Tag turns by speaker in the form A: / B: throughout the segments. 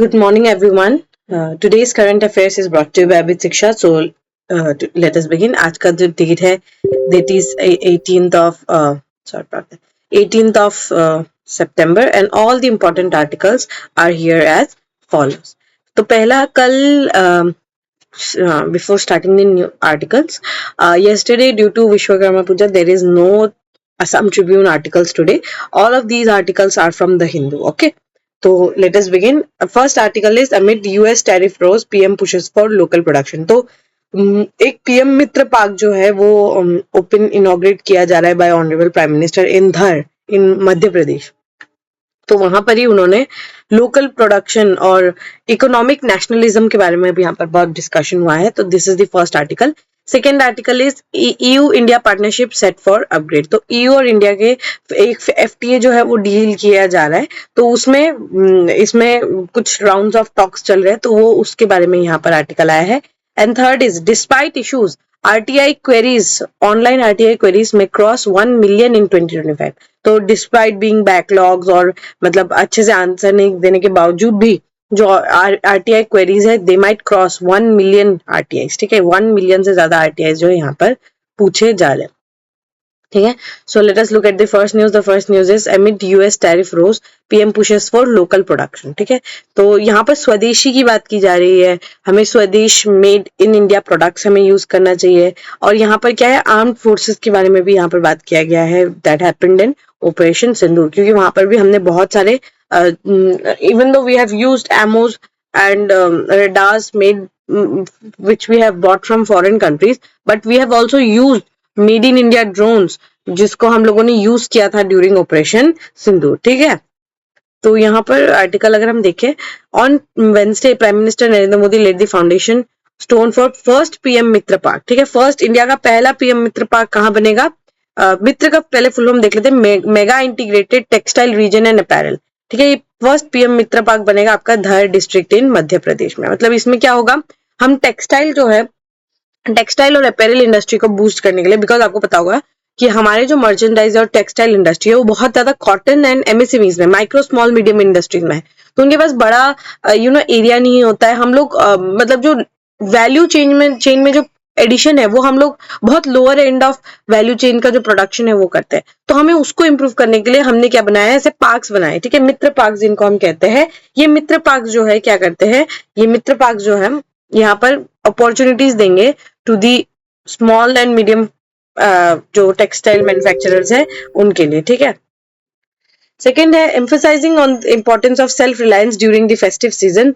A: Good morning, everyone. Today's current affairs is brought to you by Abid Siksha. So let us begin. आज का जो date है, that is 18th of 18th of September, and all the important articles are here as follows. तो पहला कल before starting the new articles, yesterday due to Vishwakarma Puja, there is no Assam Tribune articles today. All of these articles are from the Hindu. Okay. So let us begin. First article is amid US tariff rose, PM pushes for local production. तो एक PM Mitra park जो है वो open inaugurate किया जा रहा है bye honourable prime minister in धर इन मध्य प्रदेश. तो वहां पर ही उन्होंने लोकल प्रोडक्शन और इकोनॉमिक नेशनलिज्म के बारे में भी यहाँ पर बहुत डिस्कशन हुआ है. तो this is the first article. Second article is EU India partnership set for upgrade. तो ईयू और इंडिया के एक एफटीए जो है वो डील किया जा रहा है. तो उसमें इसमें कुछ राउंड्स ऑफ टॉक्स चल रहे हैं. तो वो उसके बारे में यहाँ पर आर्टिकल आया है. And third is despite issues RTI queries, online RTI queries may cross 1 million in 2025. तो डिस्पाइट बीइंग बैकलॉग्स और मतलब अच्छे से आंसर नहीं देने के बावजूद भी जो RTI क्वेरीज है they might cross 1 million RTIs. ठीक है, 1 मिलियन से ज्यादा RTIs जो है यहाँ पर पूछे जा रहे हैं. ठीक है. So let us look at the first news. The first news is amid US tariff row, PM pushes for local production. ठीक है, तो यहाँ पर स्वदेशी की बात की जा रही है. हमें स्वदेश मेड इन इंडिया प्रोडक्ट्स हमें यूज करना चाहिए. और यहाँ पर क्या है, आर्म्ड फोर्सेस के बारे में भी यहाँ पर बात किया गया है. That happened in operation Sindoor, क्योंकि वहां पर भी हमने बहुत सारे even though we have used ammos and radars made which we have bought from foreign countries, but we have also used made in India drones जिसको हम लोगों ने यूज किया था ड्यूरिंग ऑपरेशन सिंदूर. ठीक है, तो यहाँ पर आर्टिकल अगर हम देखें, on Wednesday Prime Minister Narendra Modi laid the foundation stone for first PM Mitra park. ठीक है, फर्स्ट इंडिया का पहला पीएम मित्र पार्क कहाँ बनेगा. मित्र का पहले फुल फॉर्म देख लेते हैं, mega integrated textile reason and apparel. ठीक है, ये फर्स्ट पीएम मित्र पार्क बनेगा आपका धर डिस्ट्रिक्ट इन मध्य प्रदेश में. मतलब इसमें क्या होगा, हम टेक्सटाइल जो है टेक्सटाइल और अपैरल इंडस्ट्री को बूस्ट करने के लिए, बिकॉज आपको पता होगा कि हमारे जो मर्चेंडाइज और टेक्सटाइल इंडस्ट्री है वो बहुत ज्यादा कॉटन एंड एमएसएमईज में, माइक्रो स्मॉल मीडियम इंडस्ट्रीज में है. तो उनके पास बड़ा एरिया नहीं होता है. हम लोग मतलब जो वैल्यू चेन में जो एडिशन है वो हम लोग बहुत lower end of value chain का जो प्रोडक्शन है वो करते हैं. तो हमें उसको इंप्रूव करने के लिए हमने क्या बनाया है, ऐसे पार्क्स बनाए. ठीक है, मित्र पार्क जिनको हम कहते हैं. ये मित्र पार्क जो है क्या करते हैं, ये मित्र पार्क जो है यहाँ पर अपॉर्चुनिटीज देंगे to the small and medium जो टेक्सटाइल मैन्युफैक्चरर्स है उनके लिए. ठीक है. Second है emphasizing on the importance of self-reliance during the festive season.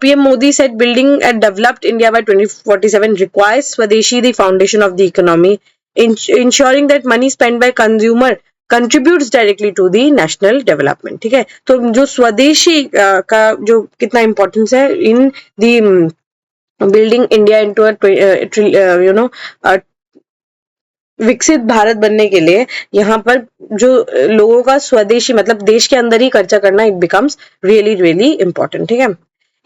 A: PM Modi said building a developed India by 2047 requires Swadeshi, the foundation of the economy, ensuring that money spent by consumer contributes directly to the national development. ठीक है, तो जो स्वदेशी का जो कितना importance है इन दी building India into विकसित भारत बनने के लिए यहाँ पर जो लोगों का स्वदेशी मतलब देश के अंदर ही खर्चा करना, it becomes really really important. ठीक है.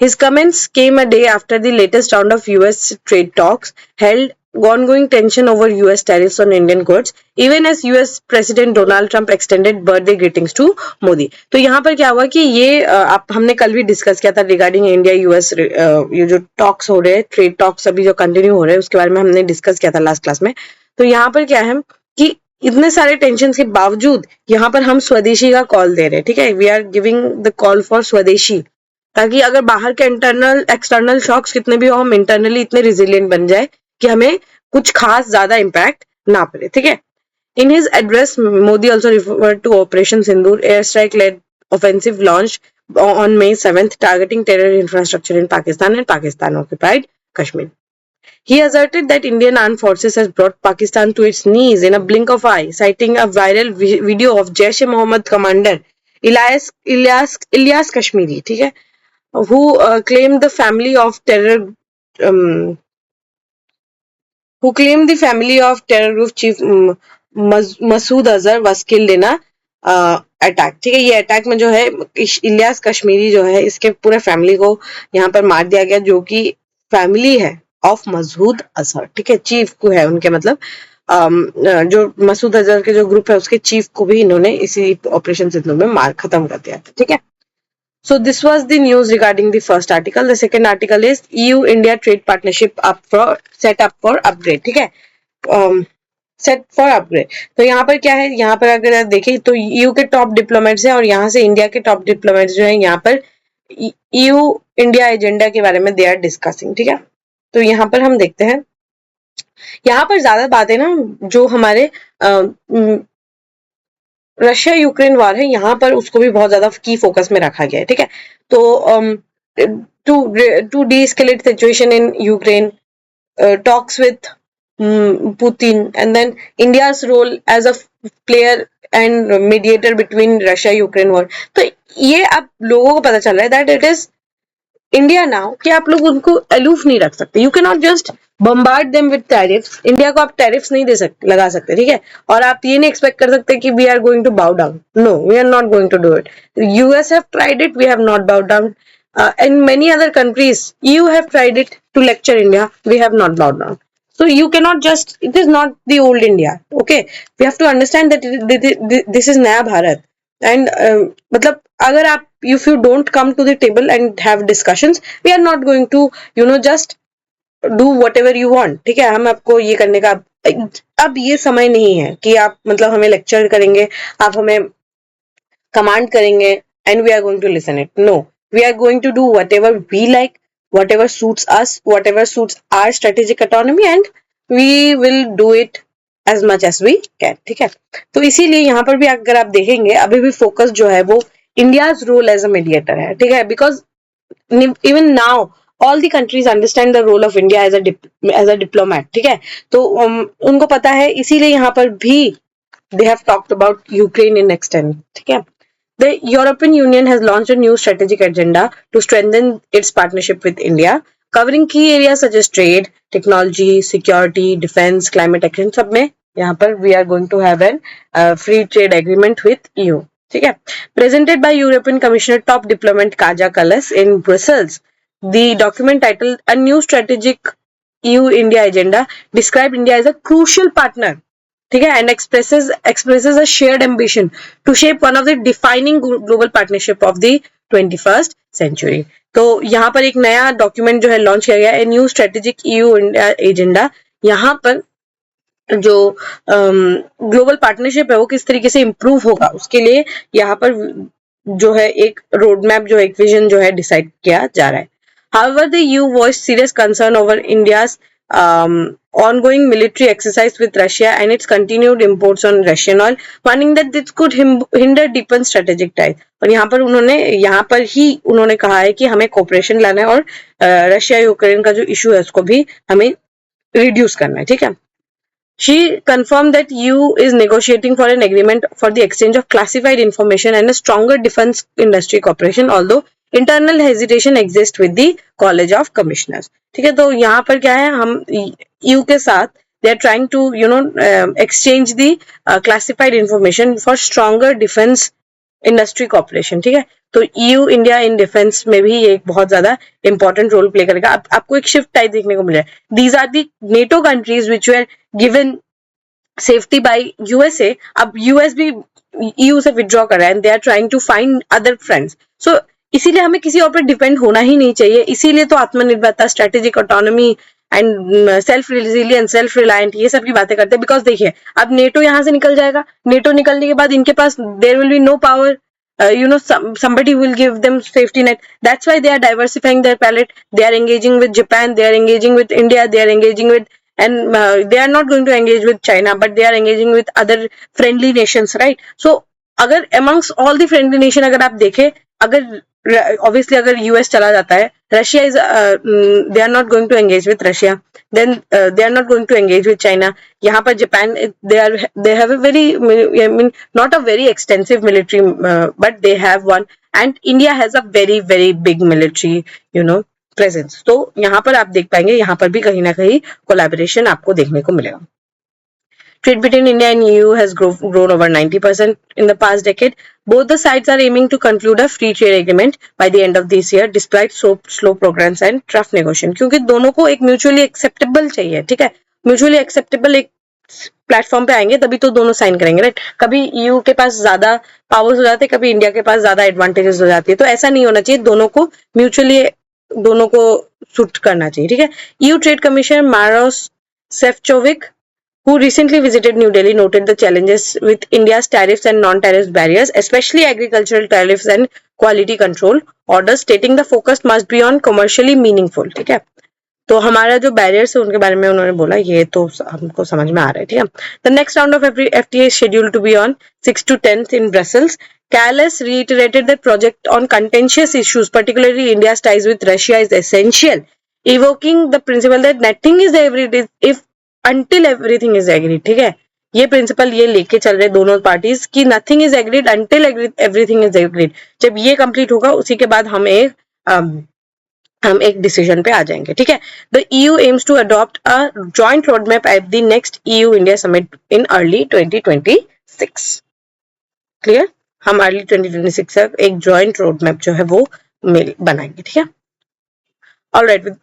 A: His comments came a day after the latest round of US trade talks held ongoing tension over US tariffs on Indian goods, even as US President Donald Trump extended birthday greetings to Modi. तो यहाँ पर क्या हुआ कि ये आप हमने कल भी डिस्कस किया था रिगार्डिंग इंडिया यूएस ये जो टॉक्स हो रहे हैं, ट्रेड टॉक्स अभी जो कंटिन्यू हो रहे हैं उसके बारे में हमने डिस्कस किया था लास्ट क्लास में. तो यहाँ पर क्या है कि इतने सारे टेंशन के बावजूद यहाँ पर हम स्वदेशी का कॉल दे रहे हैं. ठीक है, we are giving the call for swadeshi, ताकि अगर बाहर के इंटरनल एक्सटर्नल शॉक्स कितने भी हो हम इंटरनली इतने रिजिलियंट बन जाए कि हमें कुछ खास ज्यादा इम्पैक्ट ना पड़े. ठीक है. In his address Modi also referred to operation Sindoor, air strike led offensive launch on May 7th targeting terror infrastructure in Pakistan and Pakistan occupied Kashmir. He asserted that Indian armed forces has brought Pakistan to its knees in a blink of eye, citing a viral video of Jaish-e-Mohammed commander Ilyas Kashmiri, ठीक है, who claimed the family of terror group chief Masood Azhar was killed in a attack. ठीक है, ये attack में जो है इलियास कश्मीरी जो है इसके पूरे फैमिली को यहाँ पर मार दिया गया, जो कि फैमिली है ऑफ मसूद अजहर. ठीक है, चीफ को है उनके मतलब जो मसूद अजहर के जो ग्रुप है उसके चीफ को भी इन्होंने इसी ऑपरेशन सिंदूर में मार खत्म कर दिया था. ठीक है. So this was the news regarding the first article. The second article is EU-India trade partnership set up for upgrade. ठीक है, सेट फॉर अपग्रेड. तो यहाँ पर क्या है, यहाँ पर अगर आप देखें तो ईयू के टॉप डिप्लोमेट्स हैं और यहाँ से इंडिया के टॉप डिप्लोमेट्स जो है यहाँ पर ईयू इंडिया एजेंडा के बारे में दे आर डिस्कसिंग. ठीक है, तो यहाँ पर हम देखते हैं, यहाँ पर ज्यादा बातें ना जो हमारे रशिया यूक्रेन वॉर है यहाँ पर उसको भी बहुत ज्यादा की फोकस में रखा गया है. ठीक है, तो to de-escalate situation in Ukraine, talks with Putin, and then India's role as a player and mediator between Russia Ukraine war. तो ये अब लोगों को पता चल रहा है that it is India now कि आप लोग उनको अलूफ नहीं रख सकते. You can not just bombard them with tariffs. India को आप टैरिफ्स नहीं दे सकते, लगा सकते. ठीक है, और आप ये नहीं एक्सपेक्ट कर सकते कि we are going to bow down. No, we are not going to do it. US have tried it, we have not bow down. And many other countries you have tried it to lecture India, we have not bow down. So you cannot just, it is not the old India. Okay, we have to understand that this is नया Bharat. And मतलब अगर आप if you don't come to the table and have discussions, we are not going to just do whatever you want. ठीक है, हम आपको ये करने का अब ये समय नहीं है कि आप मतलब हमें लेक्चर करेंगे, आप हमें कमांड करेंगे and we are going to listen it. No, we are going to do whatever we like, whatever suits us, whatever suits our strategic autonomy, and we will do it as much as we can. ठीक है, तो इसीलिए यहाँ पर भी अगर आप देखेंगे अभी भी फोकस जो है वो India's role as a mediator है. ठीक है, because even now all the countries understand the role of India as a diplomat. ठीक है, तो उनको पता है, इसीलिए यहाँ पर भी they have talked about Ukraine in extent. ठीक है, the European Union has launched a new strategic agenda to strengthen its partnership with India, covering key areas such as trade, technology, security, defense, climate action. सब में यहाँ पर we are going to have a free trade agreement with EU. ठीक है, presented by European Commissioner top diplomat Kaja Kallas in Brussels, the document titled A New Strategic EU-India Agenda described India as a crucial partner. ठीक है, and expresses a shared ambition to shape one of the defining global partnership of the 21st century. तो यहाँ पर एक नया document जो है launch किया गया है, new strategic EU India agenda. यहाँ पर जो ग्लोबल पार्टनरशिप है वो किस तरीके से इम्प्रूव होगा उसके लिए यहाँ पर जो है एक रोड मैप जो एक विजन जो है डिसाइड किया जा रहा है. However, the EU voiced serious concern over India's ongoing military exercise with Russia and its continued imports on Russian oil, warning that this could hinder deepen strategic ties. और यहाँ पर ही उन्होंने कहा है कि हमें कोऑपरेशन लाना है और रशिया यूक्रेन का जो इशू है उसको भी हमें रिड्यूस करना है. ठीक है, she confirmed that EU is negotiating for an agreement for the exchange of classified information and a stronger defense industry cooperation, although internal hesitation exist with the college of commissioners. ठीक है, तो यहाँ पर क्या है, हम यू के साथ they are trying to exchange the classified information for stronger defence industry cooperation. ठीक है, तो EU इंडिया इन डिफेंस में भी एक बहुत ज्यादा इंपॉर्टेंट रोल प्ले करेगा. आपको एक शिफ्ट टाइप देखने को मिल रहा है. These are the NATO countries which were given safety by USA. अब US भी EU से विड्रॉ कर रहा है and they are trying to find other friends. So इसीलिए हमें किसी और पर डिपेंड होना ही नहीं चाहिए. इसीलिए तो आत्मनिर्भरता, strategic autonomy and self resilience, self reliant, ये सब की बातें करते हैं. बिकॉज देखिए अब नेटो यहाँ से निकल जाएगा, नेटो निकलने के बाद इनके पास there will be no power, somebody will give them safety net. That's why they are diversifying their palette. They are engaging with Japan, they are engaging with India, they are engaging with, and they are not going to engage with China, but they are engaging with other friendly nations, right? So अगर amongst all the friendly nation अगर आप देखें, अगर obviously अगर US चला जाता है, Russia is they are not going to engage with Russia, then they are not going to engage with China. यहाँ पर Japan they have a very, I mean not a very extensive military, but they have one, and India has a very very big military presence. तो यहाँ पर आप देख पाएंगे, यहाँ पर भी कहीं ना कहीं कोलैबोरेशन आपको देखने को मिलेगा. Trade between India and EU has grown over 90% in the past decade. Both the sides are aiming to conclude a free trade agreement by the end of this year, despite slow progress and tough negotiation. क्योंकि दोनों को एक mutually acceptable चाहिए. ठीक है, mutually acceptable एक platform पे आएंगे तभी तो दोनों साइन करेंगे, राइट। कभी ईयू के पास ज्यादा पावर्स हो जाते, कभी इंडिया के पास ज्यादा एडवांटेजेस हो जाती है, तो ऐसा नहीं होना चाहिए, दोनों को म्यूचुअली दोनों को सूट करना चाहिए, ठीक है। EU trade commissioner Maros Sefcovic, who recently visited New Delhi, noted the challenges with India's tariffs and non-tariff barriers, especially agricultural tariffs and quality control orders, stating the focus must be on commercially meaningful, ठीक है। तो हमारा जो barriers है उनके बारे में उन्होंने बोला, ये तो हमको समझ में आ रहा है, ठीक है। The next round of FTA is scheduled to be on 6 to 10th in Brussels. Kallas reiterated that project on contentious issues, particularly India's ties with Russia, is essential, evoking the principle that nothing is agreed if until everything is agreed, ठीक है। ये principal ये लेके चल रहे दोनों parties की, nothing is agreed until everything is agreed. जब ये कंप्लीट होगा उसी के बाद हम एक डिसीजन पे आ जाएंगे, ठीक है। The EU aims to adopt a joint road map at the next EU India summit in early 2026। Clear, हम अर्ली 2026 तक एक जॉइंट रोड मैप जो है वो बनाएंगे, ठीक है। Alright,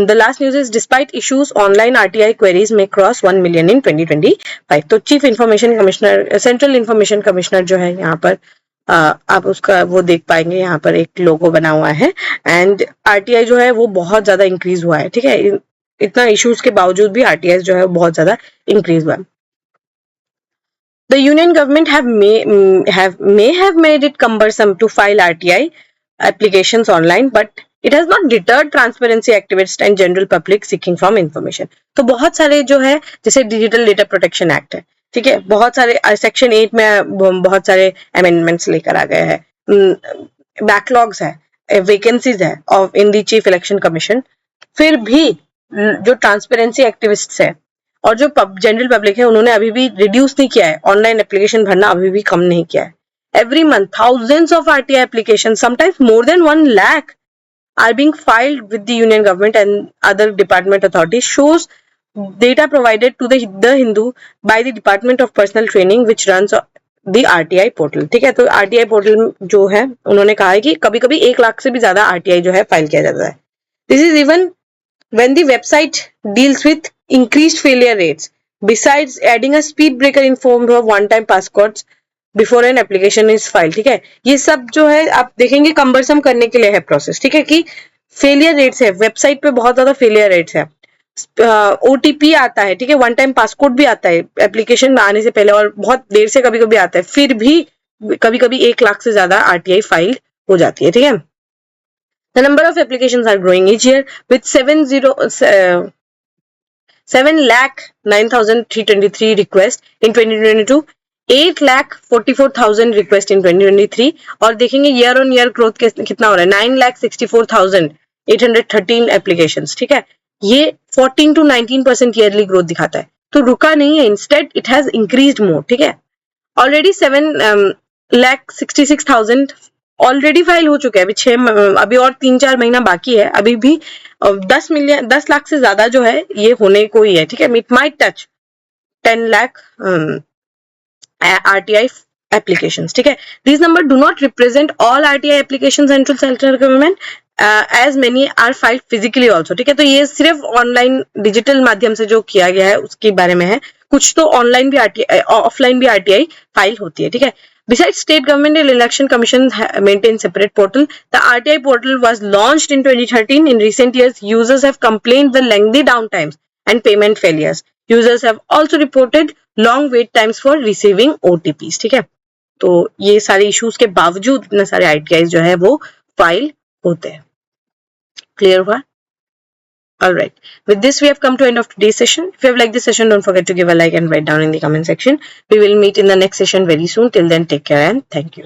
A: the last news is despite issues online RTI queries may cross 1 million in 2025। तो chief information commissioner, central information commissioner जो है यहाँ पर आप उसका वो देख पाएंगे, यहाँ पर एक लोगो बना हुआ है, एंड आरटीआई जो है वो बहुत ज्यादा इंक्रीज हुआ है, ठीक है। इतना इश्यूज के बावजूद भी आरटीआई जो है बहुत ज्यादा इंक्रीज हुआ है। The union government may have made it cumbersome to file RTI applications online, but it has not deterred transparency activists and general public seeking from information। तो बहुत सारे जो है, जैसे डिजिटल डेटा प्रोटेक्शन एक्ट है, ठीक है, बहुत सारे सेक्शन 8 में बहुत सारे अमेंडमेंट्स लेकर आ गए हैं, बैकलॉग्स है, वैकेंसीज है of in the chief election commission, फिर भी जो ट्रांसपेरेंसी एक्टिविस्ट्स है और जो जनरल पब्लिक है उन्होंने अभी भी रिड्यूस नहीं किया है, ऑनलाइन एप्लीकेशन भरना अभी भी कम नहीं किया है। Every month thousands of RTI applications, sometimes more than 1 lakh, are being filed with the union government and other department authorities, shows data provided to the Hindu by the Department of Personal Training which runs the RTI portal, ठीक है। तो RTI portal जो है उन्होंने कहा है कि कभी कभी 1 लाख से भी ज्यादा RTI जो है फाइल किया जाता है। This is even when the website deals with increased failure rates, besides adding a speed breaker in form of one-time passcodes before an application is filed, ठीक है। ये सब जो है आप देखेंगे कम्बरसम करने के लिए है प्रोसेस, ठीक है, कि फेलियर रेट्स है, वेबसाइट पे बहुत ज्यादा फेलियर रेट्स है, ओटीपी आता है, ठीक है, वन टाइम पासकोड भी आता है एप्लीकेशन आने से पहले और बहुत देर से कभी कभी आता है, फिर भी कभी कभी 1 लाख से ज्यादा आरटीआई फाइल हो जाती है, ठीक है। The number of applications are growing each year with 7,09,323 requests in 2022, 8,44,000 requests in 2023, और देखेंगे ईयर ऑन ईयर ग्रोथ कितना हो रहा है, 9,64,813 एप्लीकेशंस, ठीक है। ये 14 to 19% ईयरली ग्रोथ दिखाता है, तो रुका नहीं है, इंस्टेड इट हैज इंक्रीज्ड मोर, ठीक है। ऑलरेडी 7,66,000 ऑलरेडी फाइल हो चुके हैं, अभी और 3-4 महीना बाकी है, अभी भी 10 लाख से ज्यादा जो है ये होने को ही है, ठीक है। It might touch 10 lakh RTI applications, ठीक है। These numbers do not represent all RTI applications central government, as many are filed physically also, ठीक है। तो ये सिर्फ ऑनलाइन डिजिटल माध्यम से जो किया गया है उसके बारे में है, कुछ तो ऑनलाइन भी RTI, ऑफलाइन भी RTI फाइल होती है, ठीक है। Besides, state government and election commission maintain separate portal. The RTI portal was launched in 2013. In recent years, users have complained the lengthy downtimes and payment failures. Users have also reported long wait times for receiving OTPs, ठीक है। तो ये सारे issues के बावजूद इतने सारे RTIs जो है वो फाइल होते हैं। क्लियर हुआ? Alright, with this we have come to end of today's session. If you have liked this session, don't forget to give a like and write down in the comment section. We will meet in the next session very soon. Till then, take care and thank you.